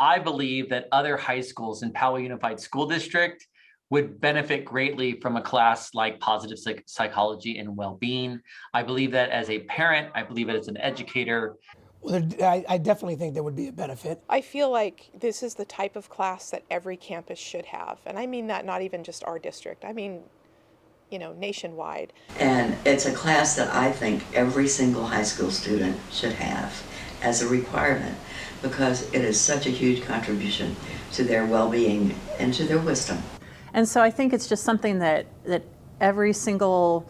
I believe that other high schools in Poway Unified School District would benefit greatly from a class like positive psychology and well-being. I believe that as a parent, I believe it as an educator. Well, I definitely think there would be a benefit. I feel like this is the type of class that every campus should have. And I mean that not even just our district. I mean, nationwide. And it's a class that I think every single high school student should have as a requirement, because it is such a huge contribution to their well-being and to their wisdom. And so I think it's just something that every single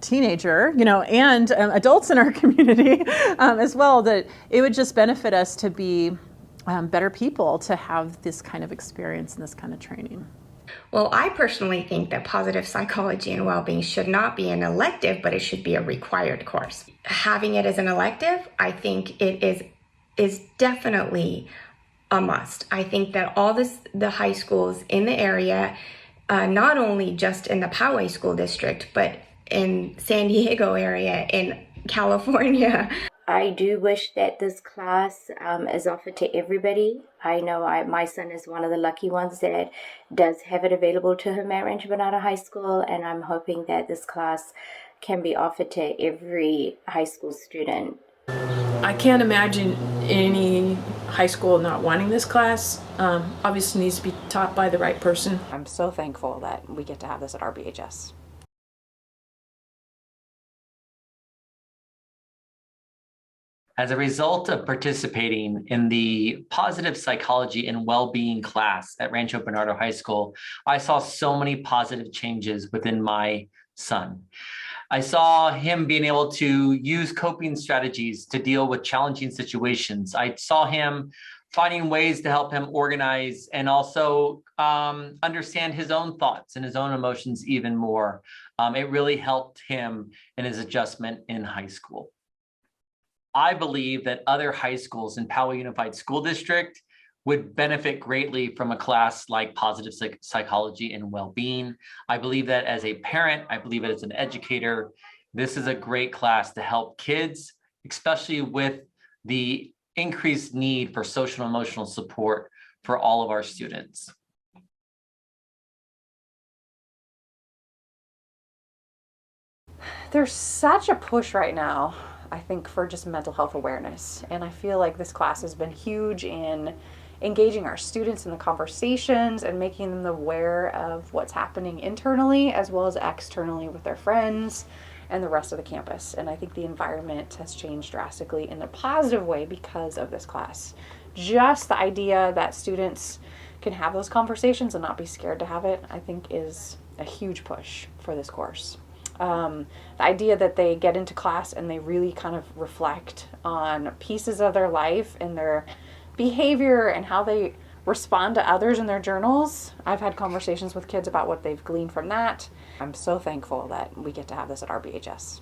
teenager, and adults in our community as well, that it would just benefit us to be better people, to have this kind of experience and this kind of training. Well, I personally think that positive psychology and well-being should not be an elective, but it should be a required course. Having it as an elective, I think it is definitely a must. I think that all the high schools in the area, not only just in the Poway School District, but in San Diego area, in California. I do wish that this class is offered to everybody. I know my son is one of the lucky ones that does have it available to him at Rancho Bernardo High School, and I'm hoping that this class can be offered to every high school student. I can't imagine any high school not wanting this class. Obviously needs to be taught by the right person. I'm so thankful that we get to have this at RBHS. As a result of participating in the positive psychology and well-being class at Rancho Bernardo High School, I saw so many positive changes within my son. I saw him being able to use coping strategies to deal with challenging situations. I saw him finding ways to help him organize and also understand his own thoughts and his own emotions even more. It really helped him in his adjustment in high school. I believe that other high schools in Poway Unified School District would benefit greatly from a class like positive psychology and well-being. I believe that as a parent, I believe it as an educator, this is a great class to help kids, especially with the increased need for social and emotional support for all of our students. There's such a push right now, I think, for just mental health awareness. And I feel like this class has been huge in engaging our students in the conversations and making them aware of what's happening internally as well as externally with their friends and the rest of the campus. And I think the environment has changed drastically in a positive way because of this class. Just the idea that students can have those conversations and not be scared to have it, I think, is a huge push for this course. The idea that they get into class and they really kind of reflect on pieces of their life and their behavior and how they respond to others in their journals. I've had conversations with kids about what they've gleaned from that. I'm so thankful that we get to have this at RBHS.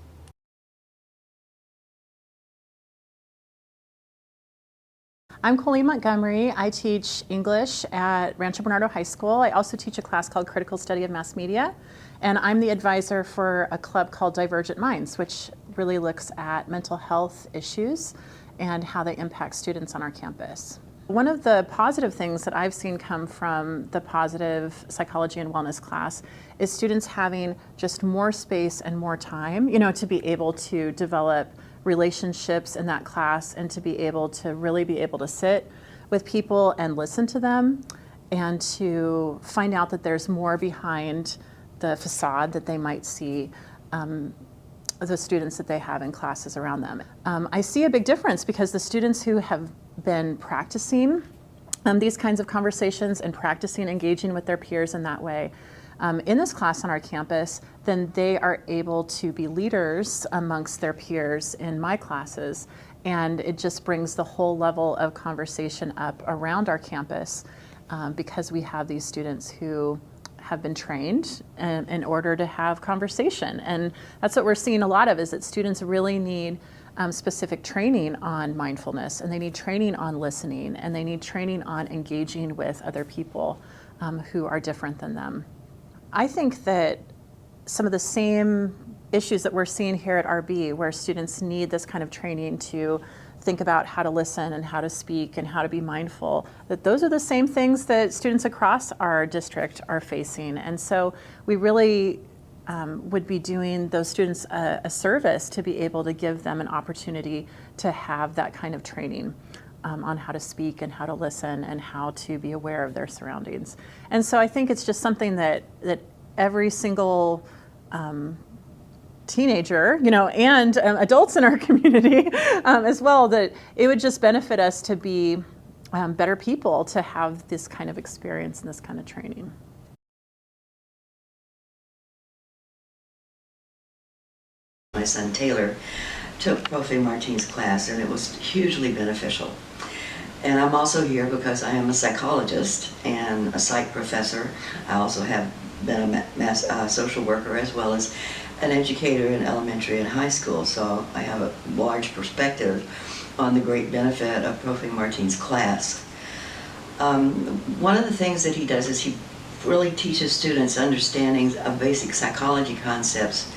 I'm Colleen Montgomery. I teach English at Rancho Bernardo High School. I also teach a class called Critical Study of Mass Media. And I'm the advisor for a club called Divergent Minds, which really looks at mental health issues and how they impact students on our campus. One of the positive things that I've seen come from the positive psychology and wellness class is students having just more space and more time, to be able to develop relationships in that class and to be able to really be able to sit with people and listen to them and to find out that there's more behind the facade that they might see the students that they have in classes around them. I see a big difference because the students who have been practicing these kinds of conversations and practicing engaging with their peers in that way in this class on our campus, then they are able to be leaders amongst their peers in my classes. And it just brings the whole level of conversation up around our campus because we have these students who have been trained in order to have conversation. And that's what we're seeing a lot of, is that students really need specific training on mindfulness, and they need training on listening, and they need training on engaging with other people who are different than them. I think that some of the same issues that we're seeing here at RB, where students need this kind of training to think about how to listen and how to speak and how to be mindful, that those are the same things that students across our district are facing. And so we really would be doing those students a service to be able to give them an opportunity to have that kind of training on how to speak and how to listen and how to be aware of their surroundings. And so I think it's just something that every single teenager, and adults in our community as well, that it would just benefit us to be better people to have this kind of experience and this kind of training. My son Taylor took Prof. Martin's class, and it was hugely beneficial. And I'm also here because I am a psychologist and a psych professor. I also have been a social worker as well as an educator in elementary and high school, so I have a large perspective on the great benefit of Prof. Martin's class. One of the things that he does is he really teaches students understandings of basic psychology concepts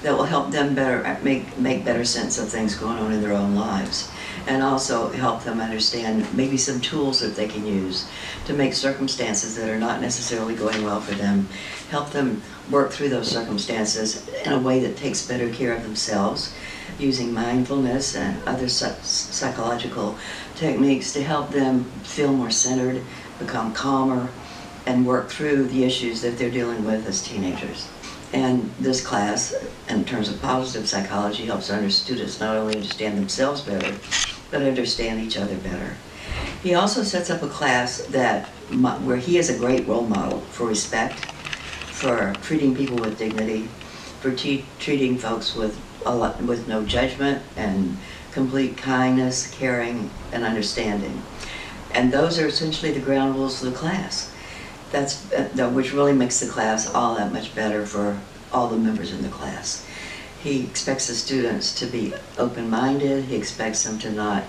that will help them make better sense of things going on in their own lives, and also help them understand maybe some tools that they can use to make circumstances that are not necessarily going well for them, help them work through those circumstances in a way that takes better care of themselves, using mindfulness and other psychological techniques to help them feel more centered, become calmer, and work through the issues that they're dealing with as teenagers. And this class, in terms of positive psychology, helps students not only understand themselves better, but understand each other better. He also sets up a class where he is a great role model for respect, for treating people with dignity, for treating folks with no judgment and complete kindness, caring, and understanding. And those are essentially the ground rules of the class. Which really makes the class all that much better for all the members in the class. He expects the students to be open-minded. He expects them to not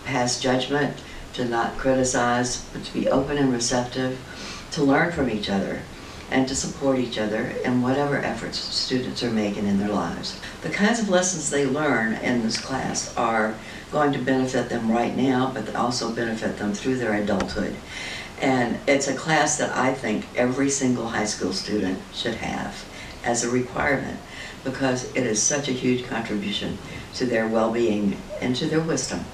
pass judgment, to not criticize, but to be open and receptive, to learn from each other, and to support each other in whatever efforts students are making in their lives. The kinds of lessons they learn in this class are going to benefit them right now, but also benefit them through their adulthood. And it's a class that I think every single high school student should have as a requirement, because it is such a huge contribution to their well-being and to their wisdom.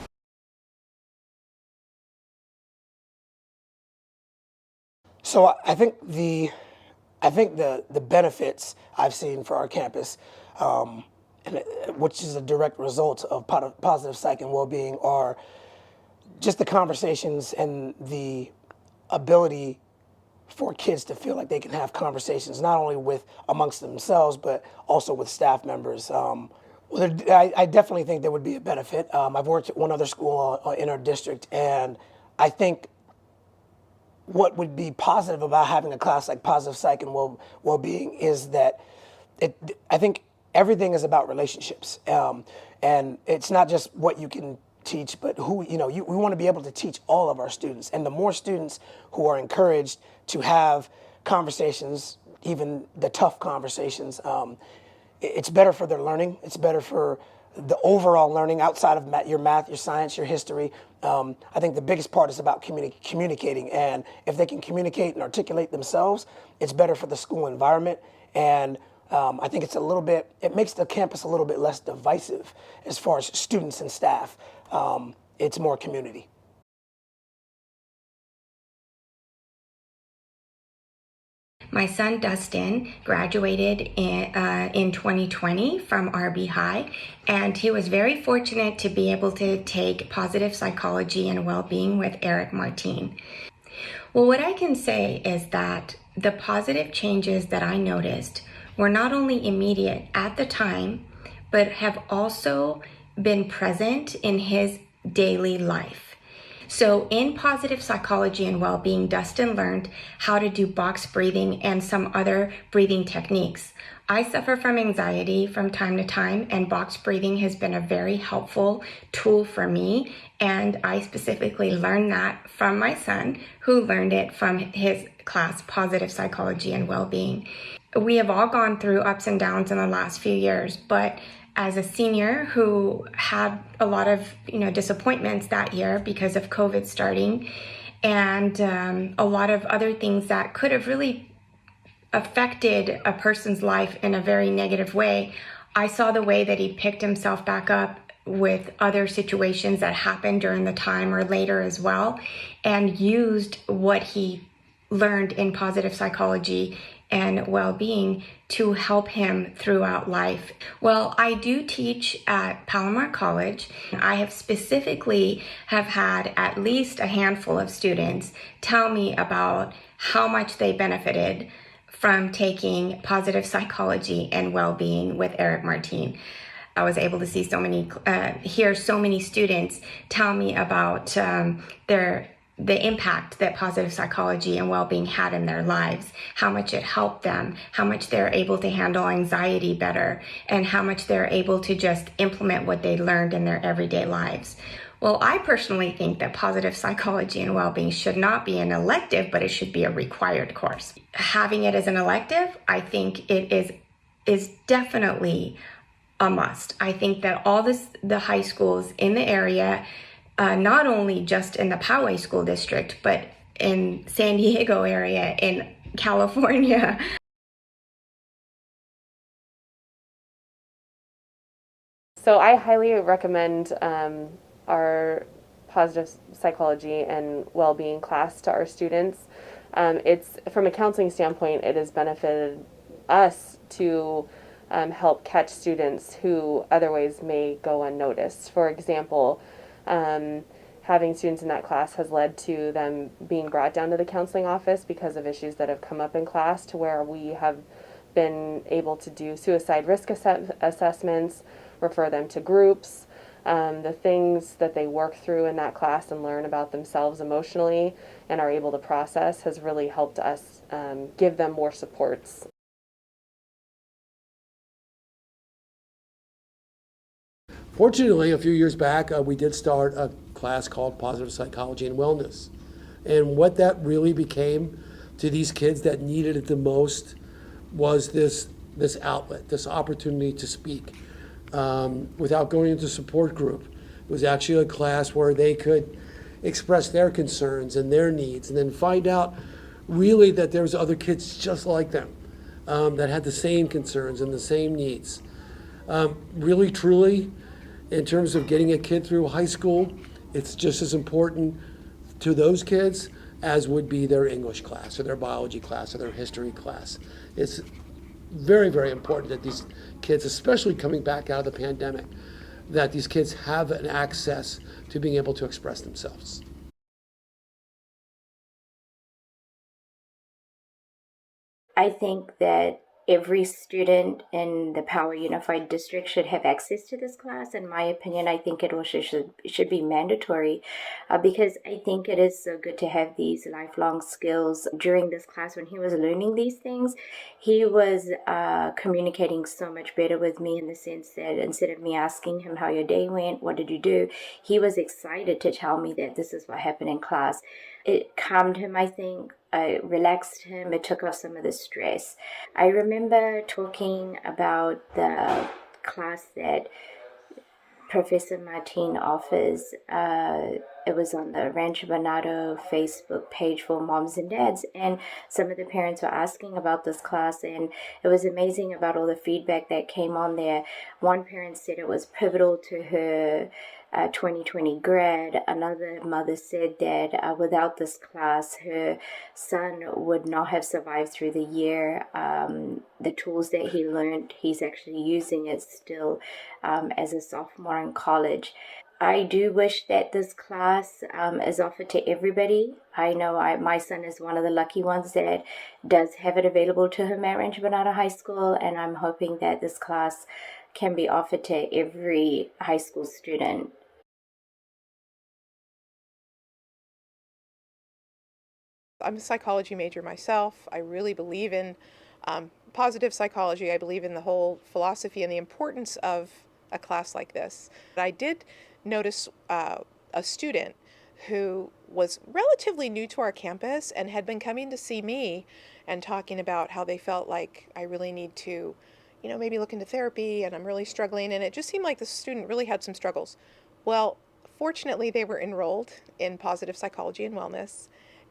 So I think the benefits I've seen for our campus, which is a direct result of positive psych and well-being, are just the conversations and the ability for kids to feel like they can have conversations not only amongst themselves but also with staff members. I definitely think there would be a benefit. I've worked at one other school in our district, and I think what would be positive about having a class like positive psych and well-being is that I think everything is about relationships, and it's not just what you can teach, but we want to be able to teach all of our students. And the more students who are encouraged to have conversations, even the tough conversations, it's better for their learning. It's better for the overall learning outside of your math, your science, your history. I think the biggest part is about communicating. And if they can communicate and articulate themselves, it's better for the school environment. And I think it makes the campus a little bit less divisive as far as students and staff. It's more community. My son Dustin graduated in 2020 from RB High, and he was very fortunate to be able to take positive psychology and well-being with Eric Martin. Well, what I can say is that the positive changes that I noticed were not only immediate at the time, but have also been present in his daily life. So in positive psychology and well-being, Dustin learned how to do box breathing and some other breathing techniques. I suffer from anxiety from time to time, and box breathing has been a very helpful tool for me. And I specifically learned that from my son, who learned it from his class, Positive Psychology and Well-Being. We have all gone through ups and downs in the last few years, but As a senior who had a lot of disappointments that year because of COVID starting, and a lot of other things that could have really affected a person's life in a very negative way, I saw the way that he picked himself back up with other situations that happened during the time or later as well, and used what he learned in positive psychology and well-being to help him throughout life. Well, I do teach at Palomar College. I have specifically have had at least a handful of students tell me about how much they benefited from taking positive psychology and well-being with Eric Martin. I was able to see hear so many students tell me about the impact that positive psychology and well-being had in their lives, how much it helped them, how much they're able to handle anxiety better, and how much they're able to just implement what they learned in their everyday lives. Well, I personally think that positive psychology and well-being should not be an elective, but it should be a required course. Having it as an elective, I think it is definitely a must. I think that the high schools in the area, not only just in the Poway School District, but in San Diego area, in California. So I highly recommend our positive psychology and well-being class to our students. It's from a counseling standpoint, it has benefited us to help catch students who otherwise may go unnoticed. For example, having students in that class has led to them being brought down to the counseling office because of issues that have come up in class, to where we have been able to do suicide risk assessments, refer them to groups. The things that they work through in that class and learn about themselves emotionally and are able to process has really helped us give them more supports. Fortunately, a few years back, we did start a class called Positive Psychology and Wellness. And what that really became to these kids that needed it the most was this outlet, this opportunity to speak without going into support group. It was actually a class where they could express their concerns and their needs, and then find out really that there was other kids just like them that had the same concerns and the same needs. Really, truly, in terms of getting a kid through high school, it's just as important to those kids as would be their English class or their biology class or their history class. It's very, very important that these kids, especially coming back out of the pandemic, that these kids have an access to being able to express themselves. I think that every student in the Poway Unified District should have access to this class. In my opinion, I think it should be mandatory because I think it is so good to have these lifelong skills. During this class, when he was learning these things, he was communicating so much better with me, in the sense that instead of me asking him how your day went, what did you do, he was excited to tell me that this is what happened in class. It calmed him, I think. It relaxed him. It took off some of the stress. I remember talking about the class that Professor Martin offers. It was on the Rancho Bernardo Facebook page for moms and dads, and some of the parents were asking about this class, and it was amazing about all the feedback that came on there. One parent said it was pivotal to her 2020 grad. Another mother said that without this class, her son would not have survived through the year. The tools that he learned, he's actually using it still as a sophomore in college. I do wish that this class is offered to everybody. I know my son is one of the lucky ones that does have it available to him at Rancho Bernardo High School, and I'm hoping that this class can be offered to every high school student. I'm a psychology major myself. I really believe in positive psychology. I believe in the whole philosophy and the importance of a class like this. I did notice a student who was relatively new to our campus and had been coming to see me and talking about how they felt like I really need to, maybe look into therapy, and I'm really struggling. And it just seemed like the student really had some struggles. Well, fortunately, they were enrolled in positive psychology and wellness.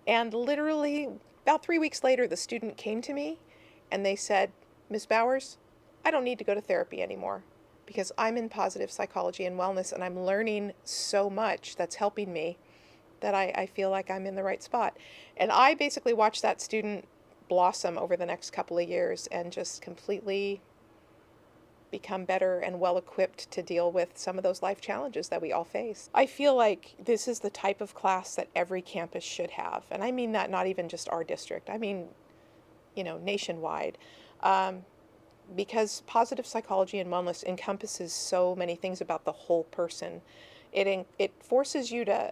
And literally about 3 weeks later, the student came to me and they said, "Ms. Bowers, I don't need to go to therapy anymore because I'm in positive psychology and wellness and I'm learning so much that's helping me that I feel like I'm in the right spot." And I basically watched that student blossom over the next couple of years and just completely become better and well equipped to deal with some of those life challenges that we all face. I feel like this is the type of class that every campus should have. And I mean that not even just our district. I mean, nationwide. Because positive psychology and wellness encompasses so many things about the whole person. It forces you to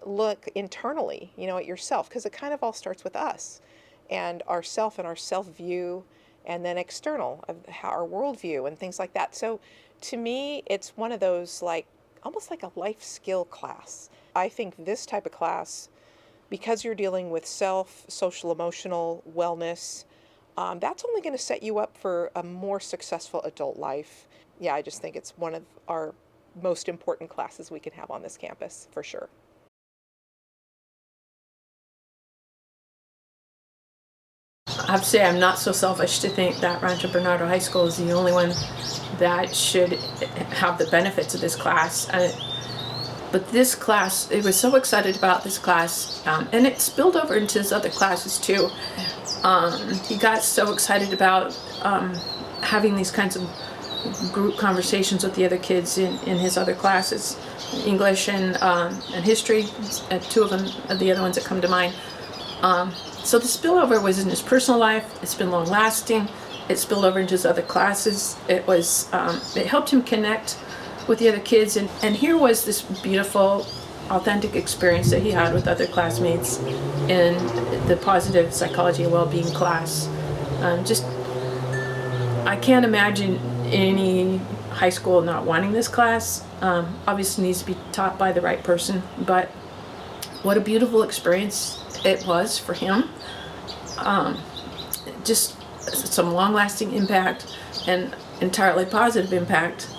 look internally, at yourself, because it kind of all starts with us and our self-view, and then external of our worldview and things like that. So to me, it's one of those almost like a life skill class. I think this type of class, because you're dealing with self, social, emotional wellness, that's only going to set you up for a more successful adult life. Yeah, I just think it's one of our most important classes we can have on this campus, for sure. I have to say I'm not so selfish to think that Rancho Bernardo High School is the only one that should have the benefits of this class. But this class, I was so excited about this class, and it spilled over into his other classes too. He got so excited about having these kinds of group conversations with the other kids in his other classes, English and history, two of them are the other ones that come to mind. So the spillover was in his personal life. It's been long lasting. It spilled over into his other classes. It helped him connect with the other kids. And here was this beautiful, authentic experience that he had with other classmates in the positive psychology and well-being class. I can't imagine any high school not wanting this class. Obviously needs to be taught by the right person, but what a beautiful experience it was for him. Just some long-lasting impact and entirely positive impact.